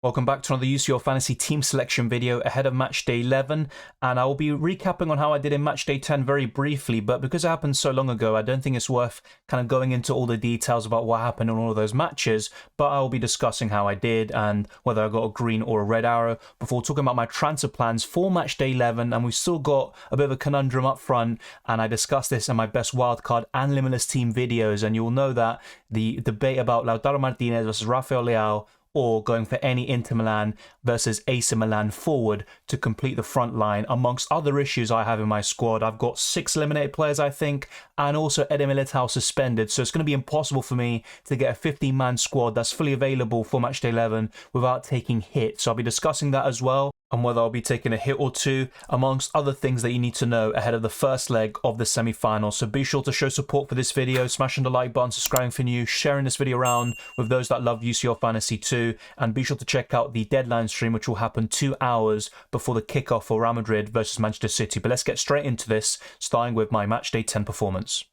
Welcome back to another UCL Fantasy team selection video ahead of Matchday 11, and I will be recapping on how I did in Matchday 10 very briefly, but because it happened so long ago, I don't think it's worth kind of going into all the details about what happened in all of those matches, but I will be discussing how I did and whether I got a green or a red arrow before talking about my transfer plans for Matchday 11, and we've still got a bit of a conundrum up front, and I discussed this in my best wildcard and limitless team videos, and you'll know that the debate about Lautaro Martinez versus Rafael Leao or going for any Inter Milan versus AC Milan forward to complete the front line, amongst other issues I have in my squad. I've got 6 eliminated players, I think, and also Eder Militao suspended, so it's going to be impossible for me to get a 15-man squad that's fully available for Matchday 11 without taking hits. So I'll be discussing that as well, and whether I'll be taking a hit or two, amongst other things that you need to know ahead of the first leg of the semi-finals. So be sure to show support for this video, smashing the like button, subscribing for new, sharing this video around with those that love UCL Fantasy too, and be sure to check out the deadline stream, which will happen 2 hours before the kickoff for Real Madrid versus Manchester City. But let's get straight into this, starting with my Matchday 10 performance.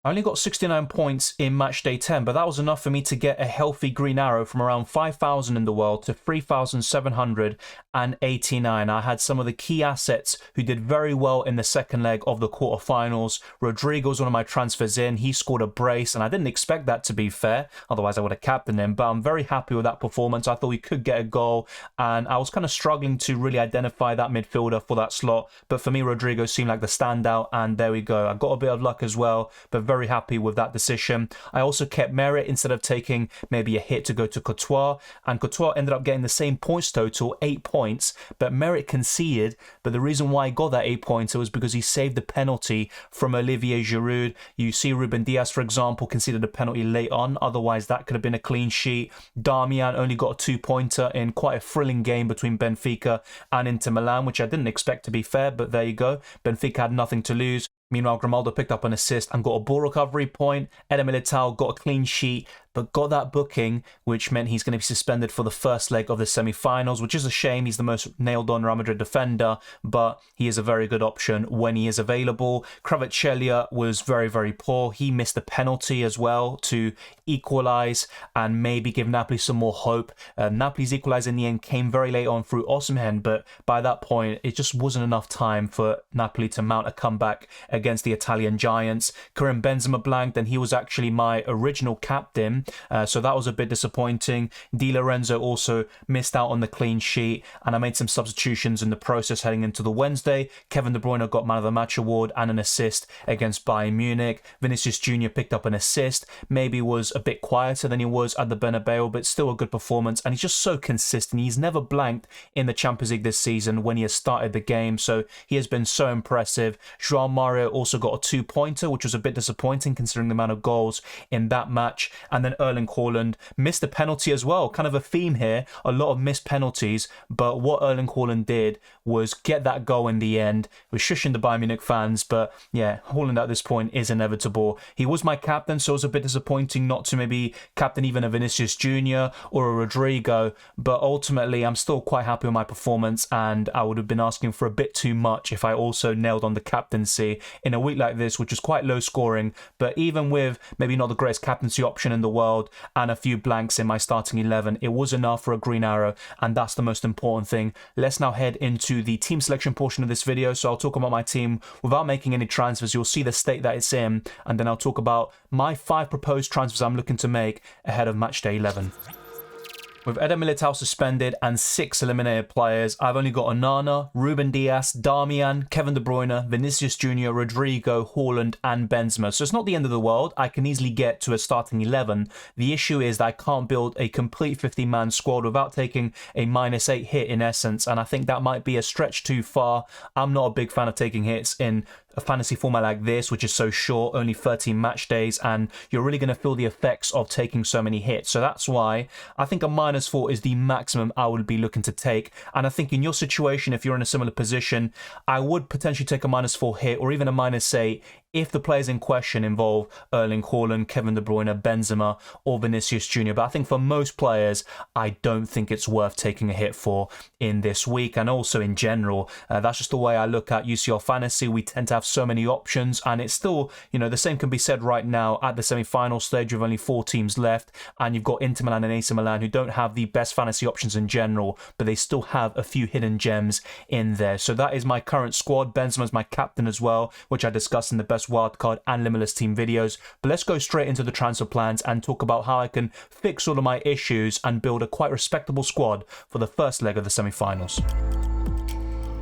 I only got 69 points in Matchday 10, but that was enough for me to get a healthy green arrow from around 5,000 in the world to 3,789. I had some of the key assets who did very well in the second leg of the quarterfinals. Rodrigo was one of my transfers in. He scored a brace, and I didn't expect that, to be fair. Otherwise, I would have captained him, but I'm very happy with that performance. I thought we could get a goal, and I was kind of struggling to really identify that midfielder for that slot. But for me, Rodrigo seemed like the standout, and there we go. I got a bit of luck as well, but very happy with that decision. I also kept Merit instead of taking maybe a hit to go to Courtois, and Courtois ended up getting the same points total, 8 points, but Merit conceded. But the reason why he got that 8 points was because he saved the penalty from Olivier Giroud. You see Ruben Diaz, for example, conceded a penalty late on, otherwise that could have been a clean sheet. Darmian only got a 2-pointer in quite a thrilling game between Benfica and Inter Milan, which I didn't expect, to be fair, but there you go. Benfica had nothing to lose. Meanwhile, Grimaldo picked up an assist and got a ball recovery point. Eder Militao got a clean sheet, but got that booking, which meant he's going to be suspended for the first leg of the semi-finals, which is a shame. He's the most nailed-on Real Madrid defender, but he is a very good option when he is available. Kvaratskhelia was very, very poor. He missed the penalty as well to equalise and maybe give Napoli some more hope. Napoli's equaliser in the end came very late on through Osimhen, but by that point, it just wasn't enough time for Napoli to mount a comeback against the Italian giants. Karim Benzema blanked, and he was actually my original captain, so that was a bit disappointing. Di Lorenzo also missed out on the clean sheet, and I made some substitutions in the process heading into the Wednesday. Kevin De Bruyne got Man of the Match award and an assist against Bayern Munich. Vinicius Jr. picked up an assist, maybe was a bit quieter than he was at the Bernabeu, but still a good performance, and he's just so consistent. He's never blanked in the Champions League this season when he has started the game, so he has been so impressive. João Mario also got a 2-pointer, which was a bit disappointing considering the amount of goals in that match. And then Erling Haaland missed a penalty as well. Kind of a theme here, a lot of missed penalties, but what Erling Haaland did was get that goal in the end. We're shushing the Bayern Munich fans, but yeah, Haaland at this point is inevitable. He was my captain, so it was a bit disappointing not to maybe captain even a Vinicius Jr. or a Rodrigo, but ultimately I'm still quite happy with my performance, and I would have been asking for a bit too much if I also nailed on the captaincy in a week like this, which was quite low scoring. But even with maybe not the greatest captaincy option in the world and a few blanks in my starting 11, it was enough for a green arrow, and that's the most important thing. Let's now head into the team selection portion of this video. So I'll talk about my team without making any transfers. You'll see the state that it's in, and then I'll talk about my 5 proposed transfers I'm looking to make ahead of Matchday 11. With Eder Militao suspended and 6 eliminated players, I've only got Onana, Ruben Diaz, Darmian, Kevin De Bruyne, Vinicius Jr., Rodrigo, Haaland and Benzema. So it's not the end of the world. I can easily get to a starting 11. The issue is that I can't build a complete 50-man squad without taking a -8 hit in essence, and I think that might be a stretch too far. I'm not a big fan of taking hits in a fantasy format like this, which is so short, only 13 match days, and you're really going to feel the effects of taking so many hits. So that's why I think a -4 is the maximum I would be looking to take. And I think in your situation, if you're in a similar position, I would potentially take a -4 hit or even a -8 if the players in question involve Erling Haaland, Kevin De Bruyne, Benzema, or Vinicius Jr. But I think for most players, I don't think it's worth taking a hit for in this week, and also in general. That's just the way I look at UCL Fantasy. We tend to have so many options, and it's still, the same can be said right now at the semi-final stage with only 4 teams left, and you've got Inter Milan and AC Milan who don't have the best fantasy options in general, but they still have a few hidden gems in there. So that is my current squad. Benzema's my captain as well, which I discussed in the best wildcard and limitless team videos. But let's go straight into the transfer plans and talk about how I can fix all of my issues and build a quite respectable squad for the first leg of the semi-finals.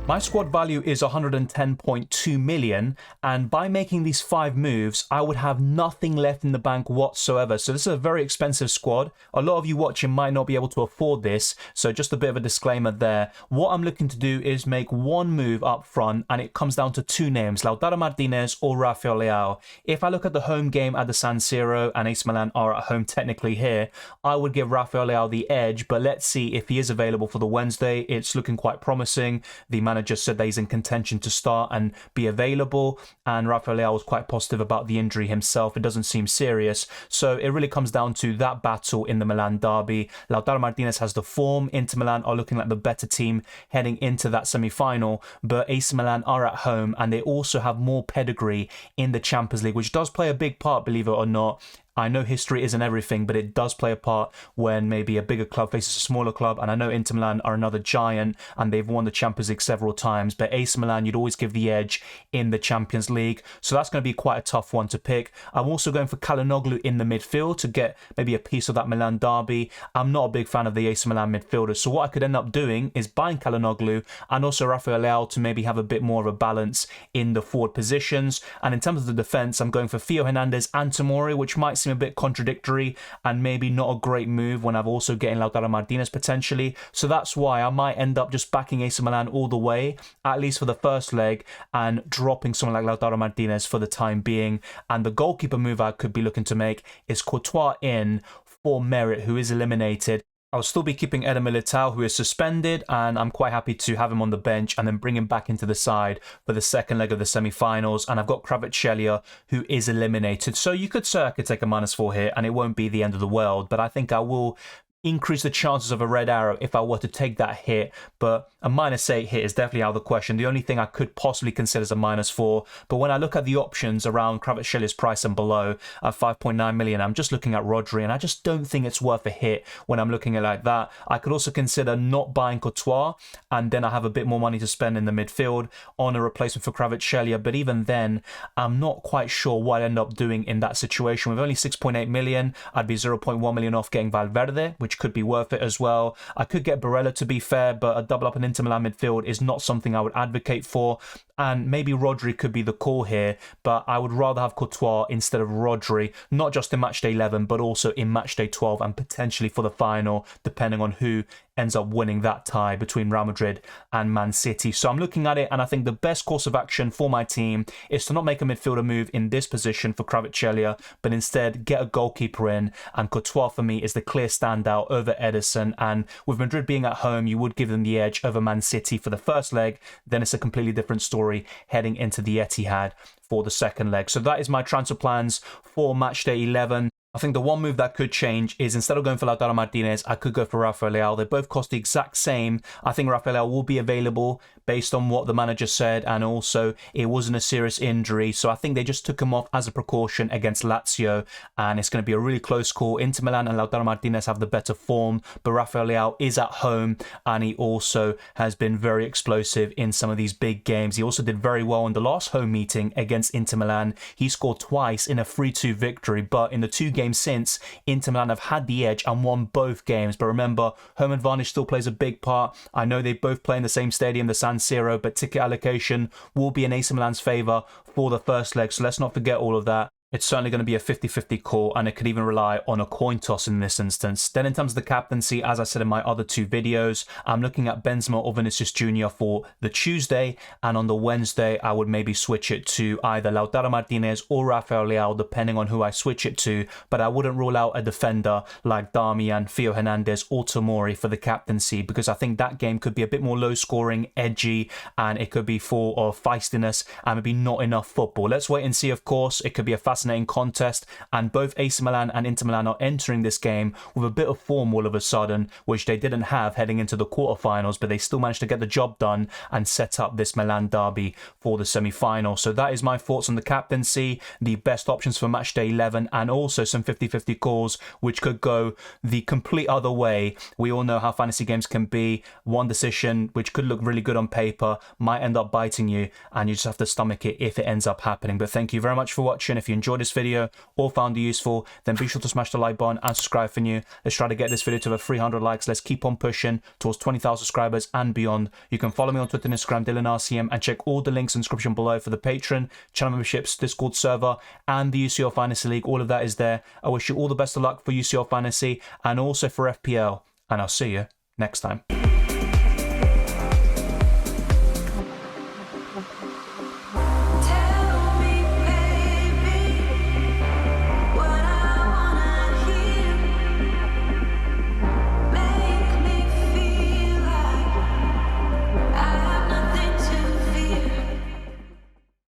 My squad value is 110.2 million, and by making these 5 moves, I would have nothing left in the bank whatsoever. So this is a very expensive squad. A lot of you watching might not be able to afford this, so just a bit of a disclaimer there. What I'm looking to do is make one move up front, and it comes down to 2 names, Lautaro Martinez or Rafael Leao. If I look at the home game at the San Siro, and AC Milan are at home technically here, I would give Rafael Leao the edge, but let's see if he is available for the Wednesday. It's looking quite promising. The manager said that he's in contention to start and be available, and Rafael Leao was quite positive about the injury himself. It doesn't seem serious, so it really comes down to that battle in the Milan derby. Lautaro Martinez has the form. Inter Milan are looking like the better team heading into that semi-final, but AC Milan are at home and they also have more pedigree in the Champions League, which does play a big part, believe it or not. I know history isn't everything, but it does play a part when maybe a bigger club faces a smaller club. And I know Inter Milan are another giant and they've won the Champions League several times. But AC Milan, you'd always give the edge in the Champions League. So that's going to be quite a tough one to pick. I'm also going for Calhanoglu in the midfield to get maybe a piece of that Milan derby. I'm not a big fan of the AC Milan midfielders. So what I could end up doing is buying Calhanoglu and also Rafael Leao to maybe have a bit more of a balance in the forward positions. And in terms of the defence, I'm going for Theo Hernandez and Tomori, which might seem a bit contradictory and maybe not a great move when I'm also getting Lautaro Martinez potentially. So that's why I might end up just backing AC Milan all the way, at least for the first leg, and dropping someone like Lautaro Martinez for the time being. And the goalkeeper move I could be looking to make is Courtois in for Merit, who is eliminated. I'll still be keeping Eder Militao, who is suspended, and I'm quite happy to have him on the bench and then bring him back into the side for the second leg of the semi-finals. And I've got Kvaratskhelia, who is eliminated. So you could say I could take a -4 here and it won't be the end of the world, but I think I will increase the chances of a red arrow if I were to take that hit. But a -8 hit is definitely out of the question. The only thing I could possibly consider is a -4. But when I look at the options around Kvaratskhelia price and below at 5.9 million, I'm just looking at Rodri, and I just don't think it's worth a hit when I'm looking at it like that. I could also consider not buying Courtois, and then I have a bit more money to spend in the midfield on a replacement for Kvaratskhelia. But even then, I'm not quite sure what I'd end up doing in that situation. With only 6.8 million, I'd be 0.1 million off getting Valverde, which could be worth it as well. I could get Barella, to be fair, but a double up in Inter Milan midfield is not something I would advocate for. And maybe Rodri could be the call here, but I would rather have Courtois instead of Rodri, not just in Matchday 11, but also in Matchday 12 and potentially for the final, depending on who ends up winning that tie between Real Madrid and Man City. So I'm looking at it, and I think the best course of action for my team is to not make a midfielder move in this position for Kvaratskhelia, but instead get a goalkeeper in, and Courtois for me is the clear standout over Ederson. And with Madrid being at home, you would give them the edge over Man City for the first leg. Then it's a completely different story heading into the Etihad for the second leg. So that is my transfer plans for Matchday 11. I think the one move that could change is instead of going for Lautaro Martinez, I could go for Rafael Leao. They both cost the exact same. I think Rafael Leao will be available based on what the manager said, and also it wasn't a serious injury. So I think they just took him off as a precaution against Lazio, and it's going to be a really close call. Inter Milan and Lautaro Martinez have the better form, but Rafael Leao is at home, and he also has been very explosive in some of these big games. He also did very well in the last home meeting against Inter Milan. He scored twice in a 3-2 victory, but in the 2 games since, Inter Milan have had the edge and won both games. But remember, home advantage still plays a big part. I know they both play in the same stadium, the San Siro, but ticket allocation will be in AC Milan's favour for the first leg, so let's not forget all of that. It's certainly going to be a 50-50 call, and it could even rely on a coin toss in this instance. Then in terms of the captaincy, as I said in my other two videos, I'm looking at Benzema or Vinicius Jr. for the Tuesday, and on the Wednesday, I would maybe switch it to either Lautaro Martinez or Rafael Leao, depending on who I switch it to, but I wouldn't rule out a defender like Darmian, Theo Hernandez or Tomori for the captaincy, because I think that game could be a bit more low scoring, edgy, and it could be full of feistiness and maybe not enough football. Let's wait and see, of course. It could be a fascinating contest, and both AC Milan and Inter Milan are entering this game with a bit of form all of a sudden, which they didn't have heading into the quarterfinals, but they still managed to get the job done and set up this Milan derby for the semi-final. So that is my thoughts on the captaincy, the best options for matchday 11, and also some 50-50 calls which could go the complete other way. We all know how fantasy games can be. One decision which could look really good on paper might end up biting you, and you just have to stomach it if it ends up happening. But thank you very much for watching. If you enjoyed this video or found it useful, then be sure to smash the like button and subscribe for new. Let's try to get this video to over 300 likes. Let's keep on pushing towards 20,000 subscribers and beyond. You can follow me on Twitter and Instagram, DylanRCM, and check all the links in the description below for the Patreon, channel memberships, Discord server, and the UCL Fantasy League. All of that is there. I wish you all the best of luck for UCL Fantasy and also for FPL, and I'll see you next time.